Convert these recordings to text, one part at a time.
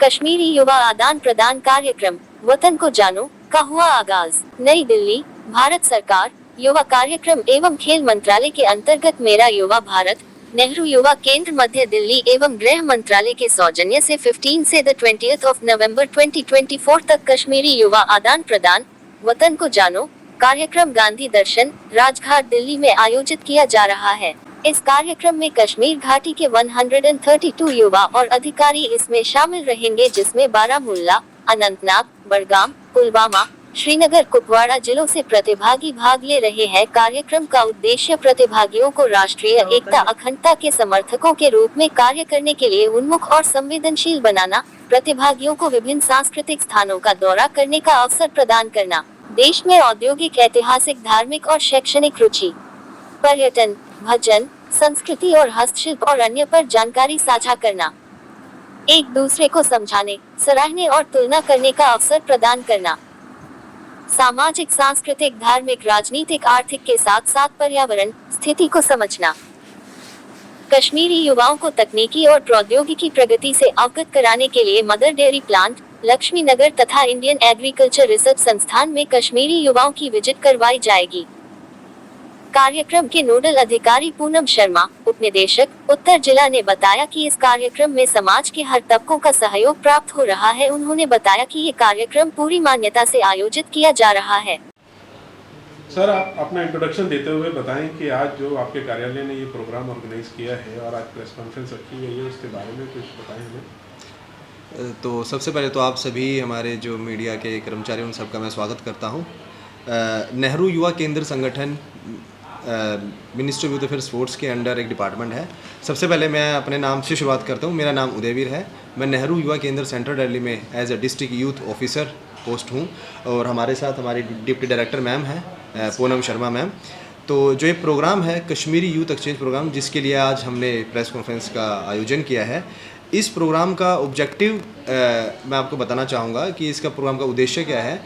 कश्मीरी युवा आदान प्रदान कार्यक्रम वतन को जानो का हुआ आगाज। नई दिल्ली, भारत सरकार युवा कार्यक्रम एवं खेल मंत्रालय के अंतर्गत मेरा युवा भारत, नेहरू युवा केंद्र मध्य दिल्ली एवं गृह मंत्रालय के सौजन्य से 15 से 20 नवंबर 2024 तक कश्मीरी युवा आदान प्रदान वतन को जानो कार्यक्रम गांधी दर्शन, राजघाट, दिल्ली में आयोजित किया जा रहा है। इस कार्यक्रम में कश्मीर घाटी के 132 युवा और अधिकारी इसमें शामिल रहेंगे, जिसमें बारामूला, अनंतनाग, बडगाम, पुलवामा, श्रीनगर, कुपवाड़ा जिलों से प्रतिभागी भाग ले रहे हैं। कार्यक्रम का उद्देश्य प्रतिभागियों को राष्ट्रीय एकता, अखंडता के समर्थकों के रूप में कार्य करने के लिए उन्मुख और संवेदनशील बनाना, प्रतिभागियों को विभिन्न सांस्कृतिक स्थानों का दौरा करने का अवसर प्रदान करना, देश में औद्योगिक, ऐतिहासिक, धार्मिक और शैक्षणिक रुचि, पर्यटन, भजन, संस्कृति और हस्तशिल्प और अन्य पर जानकारी साझा करना, एक दूसरे को समझाने, सराहने और तुलना करने का अवसर प्रदान करना, सामाजिक, सांस्कृतिक, धार्मिक, राजनीतिक, आर्थिक के साथ साथ पर्यावरण स्थिति को समझना। कश्मीरी युवाओं को तकनीकी और प्रौद्योगिकी प्रगति से अवगत कराने के लिए मदर डेयरी प्लांट, लक्ष्मी नगर तथा इंडियन एग्रीकल्चर रिसर्च संस्थान में कश्मीरी युवाओं की विजिट करवाई जाएगी। कार्यक्रम के नोडल अधिकारी पूनम शर्मा, उपनिदेशक, उत्तर जिला ने बताया कि इस कार्यक्रम में समाज के हर तबकों का सहयोग प्राप्त हो रहा है। उन्होंने बताया कि ये कार्यक्रम पूरी मान्यता से आयोजित किया जा रहा है। सर, आप अपना इंट्रोडक्शन देते हुए बताएं कि आज जो आपके कार्यालय ने ये प्रोग्राम ऑर्गेनाइज किया है और आज प्रेस कॉन्फ्रेंस रखी गई है, उसके बारे में कुछ बताएं हमें। तो सबसे पहले तो आप सभी हमारे जो मीडिया के कर्मचारी उन सबका मैं स्वागत करता हूं। नेहरू युवा केंद्र संगठन ministry of youth affair sports के अंडर एक डिपार्टमेंट है। सबसे पहले मैं अपने नाम से शुरुआत करता हूं। मेरा नाम उदयवीर है। मैं नेहरू युवा केंद्र सेंट्रल दिल्ली में as a district youth officer post हूं और हमारे साथ हमारी डिप्टी डायरेक्टर मैम हैं पूनम शर्मा मैम। तो जो ये प्रोग्राम है कश्मीरी यूथ एक्सचेंज प्रोग्राम, जिसके लिए आज हमने प्रेस कॉन्फ्रेंस का आयोजन किया है, इस प्रोग्राम का ऑब्जेक्टिव मैं आपको बताना चाहूँगा कि इसका प्रोग्राम का उद्देश्य क्या है।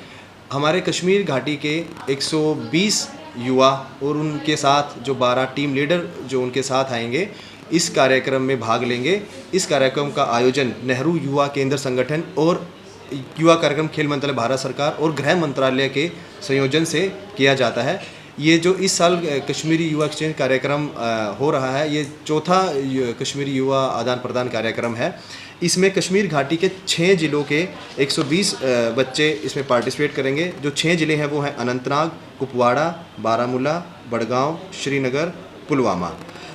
हमारे कश्मीर घाटी के 120 युवा और उनके साथ जो 12 टीम लीडर जो उनके साथ आएंगे, इस कार्यक्रम में भाग लेंगे। इस कार्यक्रम का आयोजन नेहरू युवा केंद्र संगठन और युवा कार्यक्रम खेल मंत्रालय भारत सरकार और गृह मंत्रालय के संयोजन से किया जाता है। ये जो इस साल कश्मीरी युवा एक्सचेंज कार्यक्रम हो रहा है, ये चौथा कश्मीरी युवा आदान प्रदान कार्यक्रम है। इसमें कश्मीर घाटी के 6 ज़िलों के 120 बच्चे इसमें पार्टिसिपेट करेंगे। जो 6 ज़िले हैं वो हैं अनंतनाग, कुपवाड़ा, बारामूला, बडगाम, श्रीनगर, पुलवामा।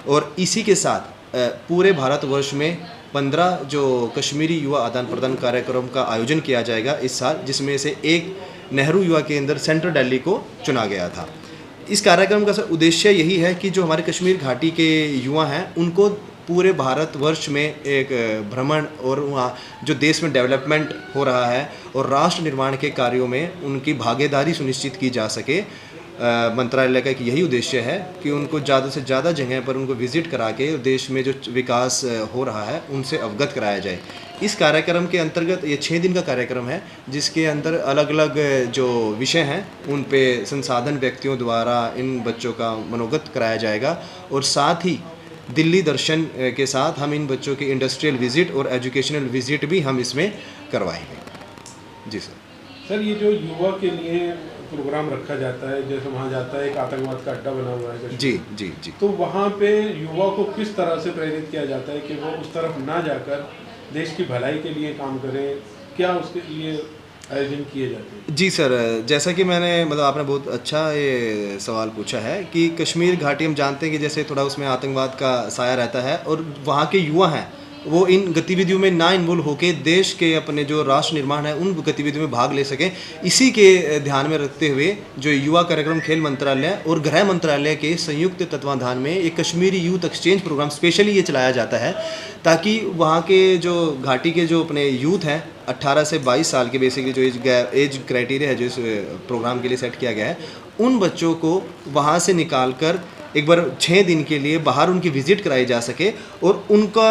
और इसी के साथ पूरे भारतवर्ष में 15 जो कश्मीरी युवा आदान प्रदान कार्यक्रम का आयोजन किया जाएगा इस साल, जिसमें से एक नेहरू युवा केंद्र सेंट्रल दिल्ली को चुना गया था। इस कार्यक्रम का उद्देश्य यही है कि जो हमारे कश्मीर घाटी के युवा हैं उनको पूरे भारतवर्ष में एक भ्रमण और वहाँ जो देश में डेवलपमेंट हो रहा है और राष्ट्र निर्माण के कार्यों में उनकी भागीदारी सुनिश्चित की जा सके। मंत्रालय का एक यही उद्देश्य है कि उनको ज़्यादा से ज़्यादा जगह पर उनको विज़िट करा के देश में जो विकास हो रहा है उनसे अवगत कराया जाए। इस कार्यक्रम के अंतर्गत ये 6 दिन का कार्यक्रम है, जिसके अंदर अलग अलग जो विषय हैं उन पे संसाधन व्यक्तियों द्वारा इन बच्चों का मनोगत कराया जाएगा। और साथ ही दिल्ली दर्शन के साथ हम इन बच्चों की इंडस्ट्रियल विज़िट और एजुकेशनल विज़िट भी हम इसमें करवाएंगे। जी सर। सर, ये जो युवा के लिए प्रोग्राम रखा जाता है, जैसे वहाँ जाता है एक आतंकवाद का अड्डा बना हुआ है जी जी जी, तो वहाँ पे युवा को किस तरह से प्रेरित किया जाता है कि वो उस तरफ ना जाकर देश की भलाई के लिए काम करें? क्या उसके लिए आयोजन किए जाते हैं? जी सर, जैसा कि मैंने आपने बहुत अच्छा ये सवाल पूछा है कि कश्मीर घाटी हम जानते हैं कि जैसे थोड़ा उसमें आतंकवाद का साया रहता है और वहाँ के युवा हैं वो इन गतिविधियों में ना इन्वॉल्व होकर देश के अपने जो राष्ट्र निर्माण है उन गतिविधियों में भाग ले सकें। इसी के ध्यान में रखते हुए जो युवा कार्यक्रम खेल मंत्रालय और गृह मंत्रालय के संयुक्त तत्वाधान में एक Kashmiri youth exchange programme specially ये चलाया जाता है, ताकि वहाँ के जो घाटी के जो अपने यूथ हैं 18 से 22 साल के बेसिकली जो एज क्राइटेरिया है जो इस प्रोग्राम के लिए सेट किया गया है, उन बच्चों को वहाँ से निकाल कर एक बार 6 दिन के लिए बाहर उनकी विज़िट कराई जा सके और उनका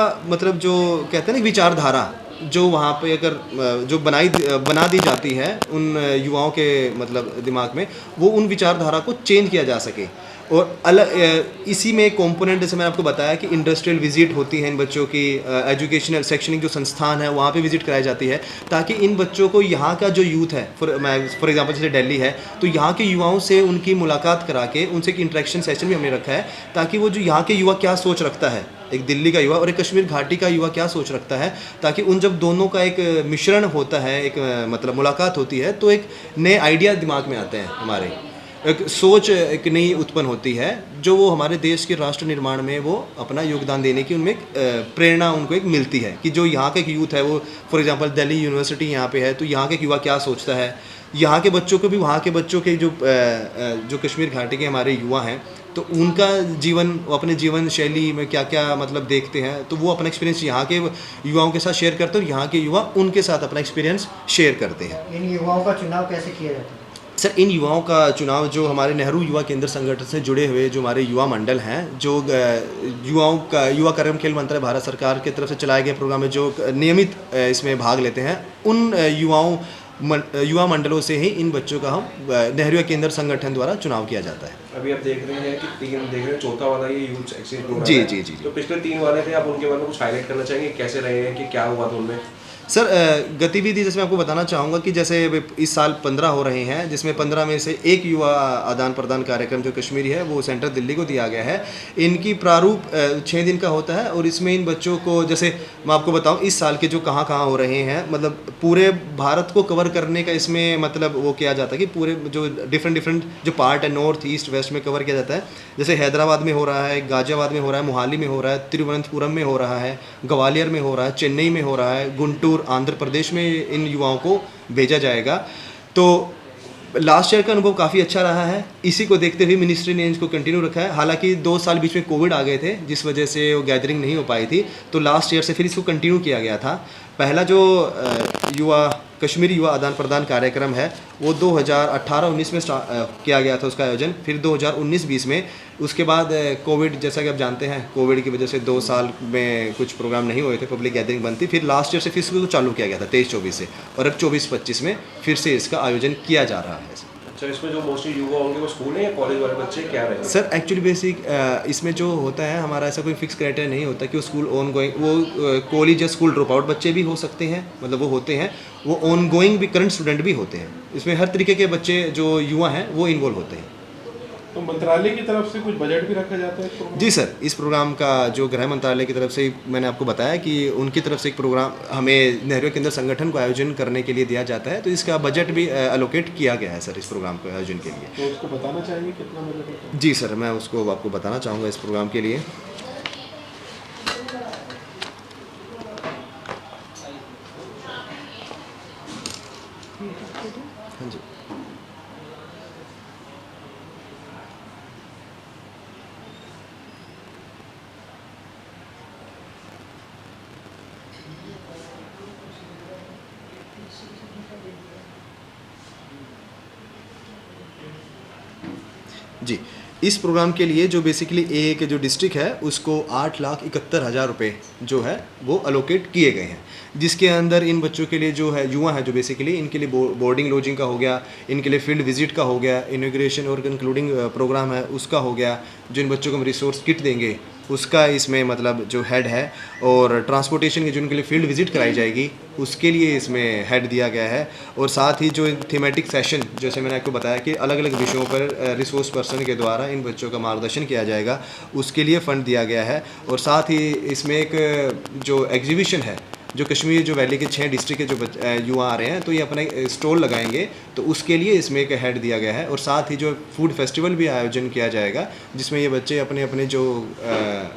जो कहते हैं ना विचारधारा जो वहाँ पे अगर जो बना दी जाती है उन युवाओं के दिमाग में, वो उन विचारधारा को चेंज किया जा सके। और अलग इसी में एक कॉम्पोनेंट जैसे मैंने आपको बताया कि इंडस्ट्रियल विजिट होती है इन बच्चों की, एजुकेशनल शैक्षणिक जो संस्थान है वहाँ पे विजिट कराई जाती है, ताकि इन बच्चों को यहाँ का जो यूथ है, फॉर एग्जांपल जैसे दिल्ली है तो यहाँ के युवाओं से उनकी मुलाकात करा के उनसे एक इंटरेक्शन सेशन भी हमने रखा है, ताकि वो जो यहाँ के युवा क्या सोच रखता है, एक दिल्ली का युवा और एक कश्मीर घाटी का युवा क्या सोच रखता है, ताकि उन जब दोनों का एक मिश्रण होता है, एक मतलब मुलाकात होती है, तो एक नए आइडिया दिमाग में आते हैं हमारे, एक सोच एक नई उत्पन्न होती है, जो वो हमारे देश के राष्ट्र निर्माण में वो अपना योगदान देने की उनमें एक प्रेरणा उनको एक मिलती है कि जो यहाँ का एक यूथ है वो फॉर एग्जांपल दिल्ली यूनिवर्सिटी यहाँ पे है तो यहाँ के युवा क्या सोचता है, यहाँ के बच्चों को भी वहाँ के बच्चों के जो कश्मीर घाटी के हमारे युवा हैं तो उनका जीवन, अपने जीवन शैली में क्या क्या मतलब देखते हैं, तो वो अपना एक्सपीरियंस यहाँ के युवाओं के साथ शेयर करते हैं और यहाँ के युवा उनके साथ अपना एक्सपीरियंस शेयर करते हैं। इन युवाओं का चुनाव कैसे किया जाता है? सर, इन युवाओं का चुनाव जो हमारे नेहरू युवा केंद्र संगठन से जुड़े हुए जो हमारे युवा मंडल हैं, जो युवाओं का युवा कार्यक्रम खेल मंत्रालय भारत सरकार की तरफ से चलाए गए प्रोग्राम में जो नियमित इसमें भाग लेते हैं, उन युवा मंडलों से ही इन बच्चों का हम नेहरू युवा केंद्र संगठन द्वारा चुनाव किया जाता है। अभी आप देख रहे हैं कि 3 देख रहे हैं, चौथा वाला ये यूथ एक्सचेंज प्रोग्राम जी है। जी जी। तो पिछले 3 वाले थे, आप उनके बारे में कुछ हाईलाइट करना चाहेंगे, कैसे रहे हैं, कि क्या हुआ था उनमें? सर, गतिविधि जैसे मैं आपको बताना चाहूँगा कि जैसे इस साल 15 हो रहे हैं, जिसमें 15 में से एक युवा आदान प्रदान कार्यक्रम जो कश्मीरी है वो सेंटर दिल्ली को दिया गया है। इनकी प्रारूप 6 दिन का होता है और इसमें इन बच्चों को, जैसे मैं आपको बताऊं इस साल के जो कहाँ कहाँ हो रहे हैं, मतलब पूरे भारत को कवर करने का इसमें मतलब वो किया जाता है कि पूरे जो डिफरेंट जो पार्ट है नॉर्थ ईस्ट वेस्ट में कवर किया जाता है। जैसे हैदराबाद में हो रहा है, गाजियाबाद में हो रहा है, मोहाली में हो रहा है, तिरुवनंतपुरम में हो रहा है, ग्वालियर में हो रहा है, चेन्नई में हो रहा है, गुंटूर आंध्र प्रदेश में इन युवाओं को भेजा जाएगा। तो लास्ट ईयर का अनुभव काफ़ी अच्छा रहा है, इसी को देखते हुए मिनिस्ट्री ने इसको कंटिन्यू रखा है। हालांकि 2 साल बीच में कोविड आ गए थे जिस वजह से वो गैदरिंग नहीं हो पाई थी, तो लास्ट ईयर से फिर इसको कंटिन्यू किया गया था। पहला जो कश्मीरी युवा आदान प्रदान कार्यक्रम है वो 2018-19 में किया गया था उसका आयोजन, फिर 2019-20 में। उसके बाद कोविड, जैसा कि आप जानते हैं, कोविड की वजह से 2 साल में कुछ प्रोग्राम नहीं हुए थे, पब्लिक गैदरिंग बंद थी। फिर लास्ट ईयर से फिर इसको चालू किया गया था 23-24 से, और अब 24-25 में फिर से इसका आयोजन किया जा रहा है। अच्छा, इसमें जो मोस्टली युवा होंगे वो स्कूल है या कॉलेज वाले बच्चे क्या रहेंगे? सर, एक्चुअली बेसिक इसमें जो होता है हमारा ऐसा कोई फिक्स क्राइटेरिया नहीं होता कि वो स्कूल ऑन गोइंग, वो कॉलेज या स्कूल ड्रॉप आउट बच्चे भी हो सकते हैं, मतलब वो होते हैं, वो ऑन गोइंग भी करंट स्टूडेंट भी होते हैं। इसमें हर तरीके के बच्चे जो युवा हैं वो इन्वॉल्व होते हैं। तो मंत्रालय की तरफ से कुछ बजट भी रखा जाता है इस प्रोग्राम? जी सर, इस प्रोग्राम का जो गृह मंत्रालय की तरफ से मैंने आपको बताया कि उनकी तरफ से एक प्रोग्राम हमें नेहरू केंद्र संगठन को आयोजन करने के लिए दिया जाता है, तो इसका बजट भी एलोकेट किया गया है सर इस प्रोग्राम के आयोजन के लिए। तो उसको बताना चाहेंगे कितना बजट है? जी सर, मैं उसको आपको बताना चाहूँगा इस प्रोग्राम के लिए। हाँ जी, जी, इस प्रोग्राम के लिए जो बेसिकली एक जो डिस्ट्रिक्ट है उसको 8,71,000 रुपये जो है वो अलोकेट किए गए हैं, जिसके अंदर इन बच्चों के लिए जो है युवा है जो बेसिकली इनके लिए बोर्डिंग लॉजिंग का हो गया, इनके लिए फील्ड विजिट का हो गया, इनॉग्रेशन और कंक्लूडिंग प्रोग्राम है उसका हो गया, जो इन बच्चों को हम रिसोर्स किट देंगे उसका इसमें मतलब जो हेड है, और ट्रांसपोर्टेशन की जो उनके लिए फील्ड विजिट कराई जाएगी उसके लिए इसमें हेड दिया गया है। और साथ ही जो थीमेटिक सेशन, जैसे मैंने आपको बताया कि अलग अलग विषयों पर रिसोर्स पर्सन के द्वारा इन बच्चों का मार्गदर्शन किया जाएगा, उसके लिए फ़ंड दिया गया है। और साथ ही इसमें एक जो एग्जीबिशन है, जो कश्मीर जो वैली के 6 डिस्ट्रिक्ट के जो युवा आ रहे हैं तो ये अपना स्टॉल लगाएंगे, तो उसके लिए इसमें एक हेड दिया गया है। और साथ ही जो फूड फेस्टिवल भी आयोजन किया जाएगा, जिसमें ये बच्चे अपने अपने जो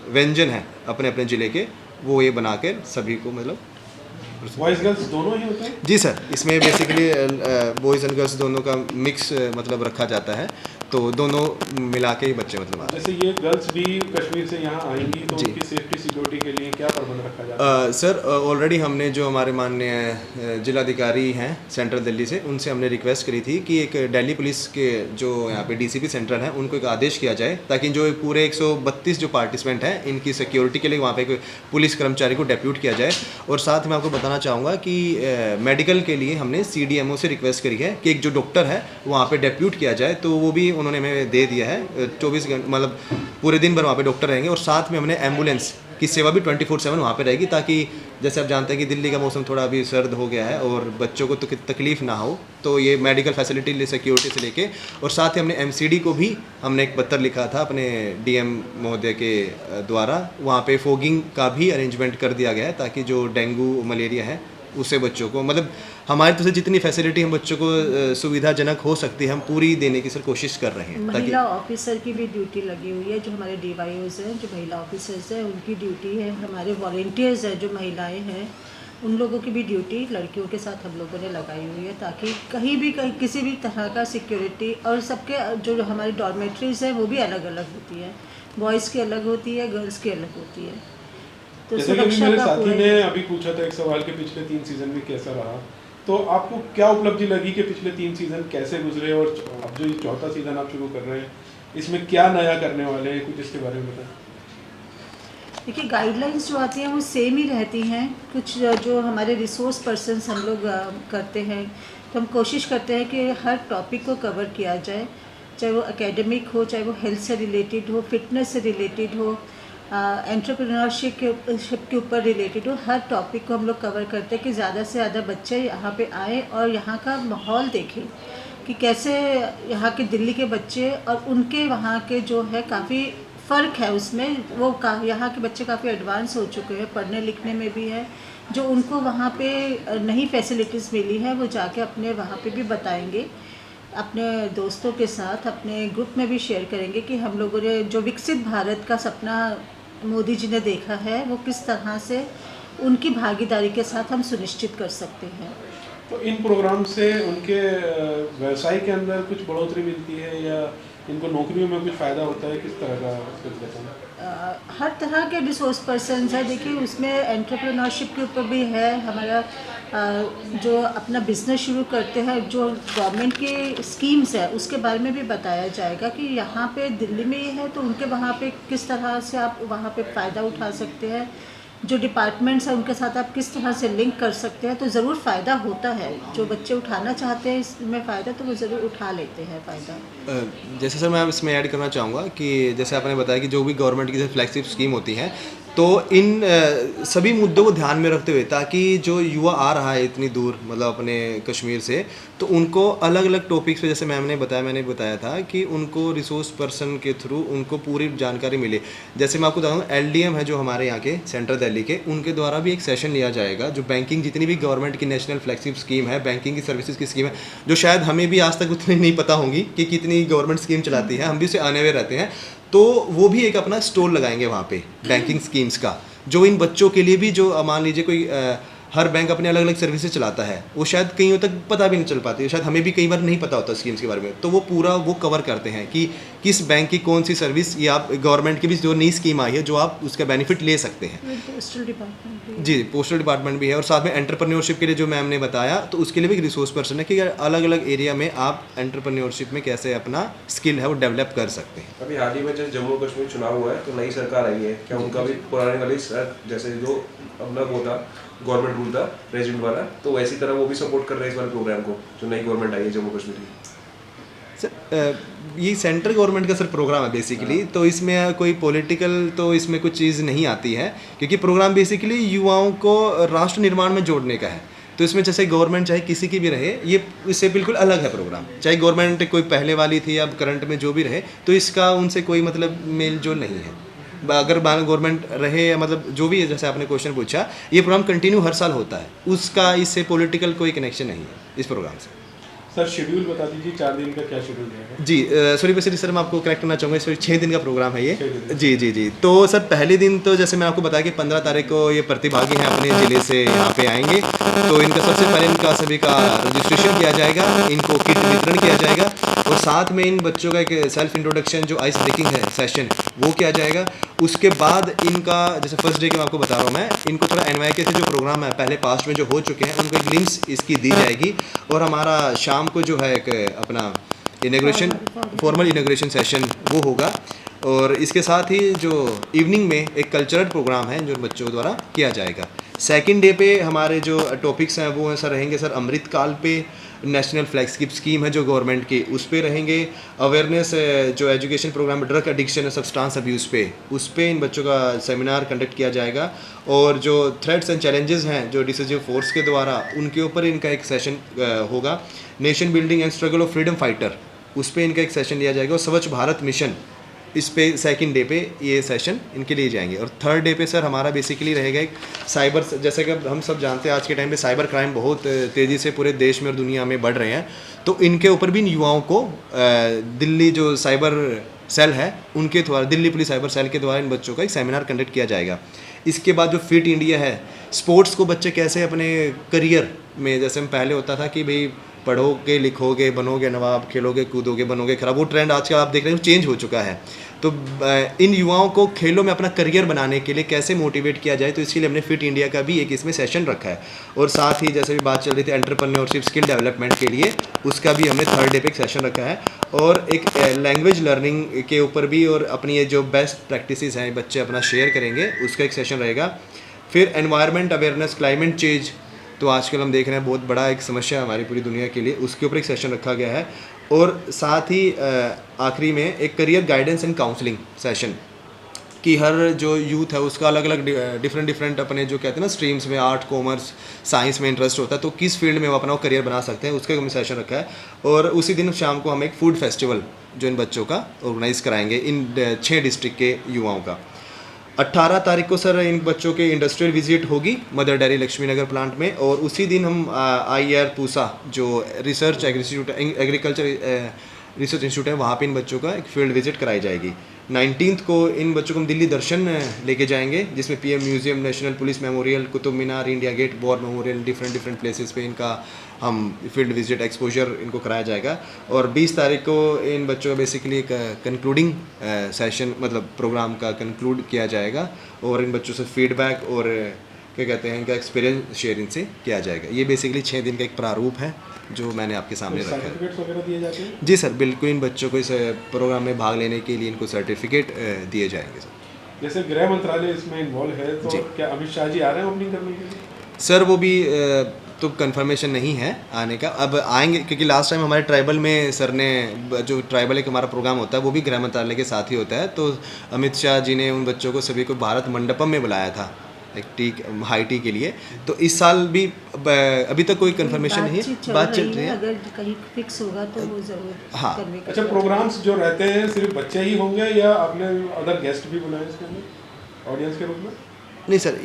व्यंजन हैं अपने अपने ज़िले के वो ये बना कर सभी को मतलब। बॉयज़ गर्ल्स दोनों ही होते हैं? जी सर, इसमें बेसिकली बॉयज़ एंड गर्ल्स दोनों का मिक्स मतलब रखा जाता है, तो दोनों मिला के ही बच्चे मतलब। जैसे ये गर्ल्स भी कश्मीर से यहाँ आएंगी तो जी। उनकी सेफ्टी सिक्योरिटी के लिए क्या प्रबंध रखा जाता है? सर ऑलरेडी हमने जो हमारे माननीय जिलाधिकारी हैं सेंट्रल दिल्ली से, उनसे हमने रिक्वेस्ट करी थी कि एक दिल्ली पुलिस के जो यहाँ पे डीसीपी सेंट्रल हैं उनको एक आदेश किया जाए, ताकि जो पूरे 132 जो पार्टिसिपेंट हैं इनकी सिक्योरिटी के लिए वहाँ पे एक पुलिस कर्मचारी को डेप्यूट किया जाए। और साथ में आपको बताना चाहूँगा कि मेडिकल के लिए हमने CDMO से रिक्वेस्ट करी है कि एक जो डॉक्टर है वहाँ पर डेप्यूट किया जाए, तो वो भी उन्होंने हमें दे दिया है। 24 घंटे मतलब पूरे दिन भर वहाँ पे डॉक्टर रहेंगे, और साथ में हमने एम्बुलेंस की सेवा भी 24/7 वहाँ पे रहेगी, ताकि जैसे आप जानते हैं कि दिल्ली का मौसम थोड़ा अभी सर्द हो गया है और बच्चों को तो तकलीफ़ ना हो, तो ये मेडिकल फैसिलिटी सिक्योरिटी से लेके। और साथ ही हमने MCD को भी हमने एक पत्र लिखा था अपने DM महोदय के द्वारा, वहाँ पे फोगिंग का भी अरेंजमेंट कर दिया गया है, ताकि जो डेंगू मलेरिया है उससे बच्चों को मतलब हमारी तरफ से जितनी फैसिलिटी हम बच्चों को सुविधाजनक हो सकती है हम पूरी देने की सर कोशिश कर रहे हैं। महिला ऑफिसर की भी ड्यूटी लगी हुई है, जो हमारे DYOs हैं, जो महिला ऑफिसर्स हैं उनकी ड्यूटी है। हमारे वॉलेंटियर्स हैं जो महिलाएं हैं, उन लोगों की भी ड्यूटी लड़कियों के साथ हम लोगों ने लगाई हुई है, ताकि कहीं किसी भी तरह का सिक्योरिटी। और सबके जो हमारी डॉर्मेट्रीज हैं वो भी अलग अलग होती है, बॉयज़ की अलग होती है, गर्ल्स की अलग होती है। तो जैसे कि मेरे साथी ने अभी पूछा था एक सवाल कि पिछले 3 सीज़न में कैसा रहा, तो आपको क्या उपलब्धि लगी कि पिछले 3 सीज़न कैसे गुजरे, और अब जो ये 4था सीज़न आप शुरू कर रहे हैं इसमें क्या नया करने वाले हैं, कुछ इसके बारे में बताएं। देखिए, गाइडलाइंस जो आती हैं वो सेम ही रहती हैं। कुछ जो हमारे रिसोर्स पर्सन्स हम लोग करते हैं, तो हम कोशिश करते हैं कि हर टॉपिक को कवर किया जाए, चाहे वो एकेडमिक हो, चाहे वो हेल्थ से रिलेटेड हो, फिटनेस से रिलेटेड हो, एंटरप्रेन्योरशिप के ऊपर रिलेटेड हो। हर टॉपिक को हम लोग कवर करते हैं कि ज़्यादा से ज़्यादा बच्चे यहाँ पे आएँ और यहाँ का माहौल देखें कि कैसे यहाँ के दिल्ली के बच्चे और उनके वहाँ के जो है काफ़ी फ़र्क है उसमें। वो यहाँ के बच्चे काफ़ी एडवांस हो चुके हैं, पढ़ने लिखने में भी है, जो उनको वहाँ पे नई फैसिलिटीज़ मिली है वो जाके अपने वहाँ पे भी बताएंगे, अपने दोस्तों के साथ अपने ग्रुप में भी शेयर करेंगे कि हम लोगों ने जो विकसित भारत का सपना मोदी जी ने देखा है वो किस तरह से उनकी भागीदारी के साथ हम सुनिश्चित कर सकते हैं। तो इन प्रोग्राम से उनके व्यवसाय के अंदर कुछ बढ़ोतरी मिलती है या इनको नौकरियों में कुछ फ़ायदा होता है, किस तरह का कुछ बताना? हर तरह के रिसोर्स पर्सन्स है। देखिए, उसमें एंटरप्रेन्योरशिप के ऊपर भी है, हमारा जो अपना बिजनेस शुरू करते हैं, जो गवर्नमेंट की स्कीम्स है उसके बारे में भी बताया जाएगा कि यहाँ पे दिल्ली में ये है तो उनके वहाँ पे किस तरह से आप वहाँ पे फ़ायदा उठा सकते हैं, जो डिपार्टमेंट्स हैं उनके साथ आप किस तरह से लिंक कर सकते हैं। तो ज़रूर फ़ायदा होता है, जो बच्चे उठाना चाहते हैं इसमें फ़ायदा तो वो ज़रूर उठा लेते हैं फ़ायदा। जैसे सर मैं इसमें ऐड करना चाहूँगा कि जैसे आपने बताया कि जो भी गवर्नमेंट की फ्लैगशिप स्कीम होती हैं, तो इन सभी मुद्दों को ध्यान में रखते हुए, ताकि जो युवा आ रहा है इतनी दूर मतलब अपने कश्मीर से, तो उनको अलग अलग टॉपिक्स पे, जैसे मैंने बताया था कि उनको रिसोर्स पर्सन के थ्रू उनको पूरी जानकारी मिले। जैसे मैं आपको बताऊँ, LDM है जो हमारे यहाँ के सेंट्रल दिल्ली के, उनके द्वारा भी एक सेशन लिया जाएगा जो बैंकिंग जितनी भी गवर्नमेंट की नेशनल फ्लैगशिप स्कीम है, बैंकिंग की सर्विसेज की स्कीम है, जो शायद हमें भी आज तक उतनी नहीं पता होंगी कि कितनी गवर्नमेंट स्कीम चलाती है, हम भी उसे आने हुए रहते हैं, तो वो भी एक अपना स्टॉल लगाएंगे वहाँ पे बैंकिंग स्कीम्स का, जो इन बच्चों के लिए भी, जो मान लीजिए कोई हर बैंक अपने अलग अलग सर्विसेज चलाता है, वो शायद कईयों तक पता भी नहीं चल पाती है, शायद हमें भी कई बार नहीं पता होता स्कीम्स के बारे में, तो वो पूरा वो कवर करते हैं कि किस बैंक की कौन सी सर्विस, या आप गवर्नमेंट की भी जो नई स्कीम आई है जो आप उसका बेनिफिट ले सकते हैं। पोस्टल डिपार्टमेंट जी, पोस्टल डिपार्टमेंट भी है, और साथ में एंटरप्रेन्योरशिप के लिए जो मैम ने बताया, तो उसके लिए भी एक रिसोर्स पर्सन है कि अलग अलग एरिया में आप एंटरप्रेन्योरशिप में कैसे अपना स्किल है वो डेवलप कर सकते हैं। अभी हाल ही में जैसे जम्मू कश्मीर चुनाव हुआ है तो नई सरकार आई है, क्या उनका भी पुराने वाली जैसे जो अपना वो था गवर्नमेंट रूल था रेजिडेंट वाला, तो वैसी तरह वो भी सपोर्ट कर रहे हैं इस वाले प्रोग्राम को जो नई गवर्नमेंट आई है जम्मू कश्मीर की? सर ये सेंट्रल गवर्नमेंट का सर प्रोग्राम है बेसिकली, तो इसमें कोई पॉलिटिकल तो इसमें कुछ चीज़ नहीं आती है, क्योंकि प्रोग्राम बेसिकली युवाओं को राष्ट्र निर्माण में जोड़ने का है। तो इसमें जैसे गवर्नमेंट चाहे किसी की भी रहे, ये इससे बिल्कुल अलग है प्रोग्राम, चाहे गवर्नमेंट कोई पहले वाली थी या करंट में जो भी रहे, तो इसका उनसे कोई मतलब मेल जोल नहीं है। अगर गवर्नमेंट रहे या मतलब जो भी है, जैसे आपने क्वेश्चन पूछा, ये प्रोग्राम कंटिन्यू हर साल होता है, उसका इससे पॉलिटिकल कोई कनेक्शन नहीं है इस प्रोग्राम से। सर शेड्यूल बता दीजिए, 4 दिन का क्या शेड्यूल रहेगा? जी सॉरी बेसिकली सर मैं आपको करेक्ट करना चाहूँगा, सॉरी 6 दिन का प्रोग्राम है ये। 6 दिन। जी जी जी। तो सर पहले दिन तो जैसे मैं आपको बताया कि 15 तारीख को ये प्रतिभागी हैं अपने ज़िले से यहाँ पे आएंगे, तो इनका सबसे पहले इनका सभी का रजिस्ट्रेशन किया जाएगा, इनको किट वितरण किया जाएगा और साथ में इन बच्चों का एक सेल्फ इंट्रोडक्शन जो आइस ब्रेकिंग है सेशन वो किया जाएगा। उसके बाद इनका जैसे फर्स्ट डे के मैं आपको बता रहा हूँ मैं, इनको थोड़ा NYK से जो प्रोग्राम है पहले पास्ट में जो हो चुके हैं उनको एक ग्लिम्स इसकी दी जाएगी और हमारा शाम को जो है एक अपना इनॉग्रेशन फॉर्मल इनॉग्रेशन सेशन वो होगा। और इसके साथ ही जो इवनिंग में एक कल्चरल प्रोग्राम है जो बच्चों द्वारा किया जाएगा। सेकंड डे पे हमारे जो टॉपिक्स हैं वो सर रहेंगे सर अमृतकाल पे, नेशनल फ्लैगशिप स्कीम है जो गवर्नमेंट की उस पे रहेंगे, अवेयरनेस जो एजुकेशन प्रोग्राम ड्रग एडिक्शन और सब्सटेंस अब्यूज़ पे उस पे इन बच्चों का सेमिनार कंडक्ट किया जाएगा। और जो थ्रेट्स एंड चैलेंजेस हैं जो डिसीजिव फोर्स के द्वारा उनके ऊपर इनका एक सेशन होगा। Nation building and struggle of freedom fighter उस पे इनका एक सेशन लिया जाएगा और स्वच्छ भारत मिशन इस पे सेकंड डे पे ये सेशन इनके लिए जाएंगे। और थर्ड डे पे सर हमारा बेसिकली रहेगा एक साइबर, जैसे कि हम सब जानते हैं आज के टाइम पे साइबर क्राइम बहुत तेज़ी से पूरे देश में और दुनिया में बढ़ रहे हैं, तो इनके ऊपर भी इन युवाओं को दिल्ली जो साइबर सेल है उनके द्वारा, दिल्ली पुलिस साइबर सेल के द्वारा इन बच्चों का एक सेमिनार कंडक्ट किया जाएगा। इसके बाद जो फिट इंडिया है, स्पोर्ट्स को बच्चे कैसे अपने करियर में, जैसे हम पहले होता था कि भाई पढ़ोगे लिखोगे बनोगे नवाब, खेलोगे कूदोगे बनोगे खराब, वो ट्रेंड आजकल आप देख रहे हैं चेंज हो चुका है। तो इन युवाओं को खेलों में अपना करियर बनाने के लिए कैसे मोटिवेट किया जाए, तो इसके लिए हमने फिट इंडिया का भी एक इसमें सेशन रखा है। और साथ ही जैसे भी बात चल रही थी एंटरप्रेन्योरशिप स्किल डेवलपमेंट के लिए, उसका भी हमने थर्ड डे पे एक सेशन रखा है। और एक लैंग्वेज लर्निंग के ऊपर भी और अपनी ये जो बेस्ट प्रैक्टिसेस हैं बच्चे अपना शेयर करेंगे, उसका एक सेशन रहेगा। फिर एनवायरनमेंट अवेयरनेस, क्लाइमेट चेंज तो आजकल हम देख रहे हैं बहुत बड़ा एक समस्या है हमारी पूरी दुनिया के लिए, उसके ऊपर एक सेशन रखा गया है। और साथ ही आखिरी में एक career guidance and counselling session कि हर जो यूथ है उसका अलग अलग डिफरेंट अपने जो कहते हैं ना स्ट्रीम्स में, आर्ट कॉमर्स साइंस में इंटरेस्ट होता है, तो किस फील्ड में वो अपना करियर बना सकते हैं, उसका हमने सेशन रखा है। और उसी दिन शाम को हम एक फूड फेस्टिवल जो इन बच्चों का ऑर्गेनाइज़ कराएंगे इन 6 डिस्ट्रिक्ट के युवाओं का। 18 तारीख को सर इन बच्चों के इंडस्ट्रियल विजिट होगी मदर डेयरी लक्ष्मी नगर प्लांट में, और उसी दिन हम IR पूसा जो रिसर्च एग्रीकल्चर रिसर्च इंस्टीट्यूट है वहाँ पे इन बच्चों का एक फील्ड विजिट कराई जाएगी। 19 को इन बच्चों को हम दिल्ली दर्शन लेके जाएंगे, जिसमें PM museum, national police memorial, Qutub Minar, India gate, war memorial, different places पे इनका हम फील्ड विजिट एक्सपोजर इनको कराया जाएगा। और 20 तारीख को इन बच्चों का बेसिकली एक कंक्लूडिंग सेशन मतलब प्रोग्राम का कंक्लूड किया जाएगा और इन बच्चों से फीडबैक और क्या कहते हैं इनका एक्सपीरियंस शेयर इनसे किया जाएगा। ये बेसिकली 6 दिन का एक प्रारूप है जो मैंने आपके सामने रखा है। सर्टिफिकेट्स वगैरह दिए जाते हैं? जी सर बिल्कुल, इन बच्चों को इस प्रोग्राम में भाग लेने के लिए इनको सर्टिफिकेट दिए जाएंगे सर। जैसे गृह मंत्रालय इसमें इन्वॉल्व है, तो जी। क्या अमित शाह जी आ रहे हैं ओपनिंग करने के लिए? सर वो भी तो कंफर्मेशन नहीं है आने का, अब आएंगे क्योंकि लास्ट टाइम हमारे ट्राइबल में सर ने जो ट्राइबल एक हमारा प्रोग्राम होता है वो भी गृह मंत्रालय के साथ ही होता है, तो अमित शाह जी ने उन बच्चों को सभी को भारत मंडपम में बुलाया था एक हाई टी के लिए। तो इस साल भी अभी तक कोई कंफर्मेशन नहीं है, बात चल रही है। अगर कहीं फिक्स होगा तो वो जरूर हाँ। करने का। अच्छा, प्रोग्राम्स जो रहते हैं सिर्फ बच्चे ही होंगे या आपने अदर गेस्ट भी बुलाए इसके अंदर ऑडियंस के रूप में? नहीं सर,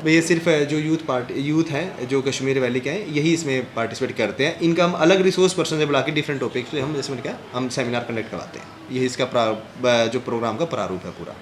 ये सिर्फ जो यूथ हैं जो कश्मीर वैली के हैं यही इसमें पार्टिसिपेट करते हैं। इनका हम अलग रिसोर्स पर्सन से बुला के डिफरेंट टॉपिक्स पे हम इसमें क्या हम सेमिनार कंडक्ट करवाते हैं। यही इसका जो प्रोग्राम का प्रारूप है पूरा।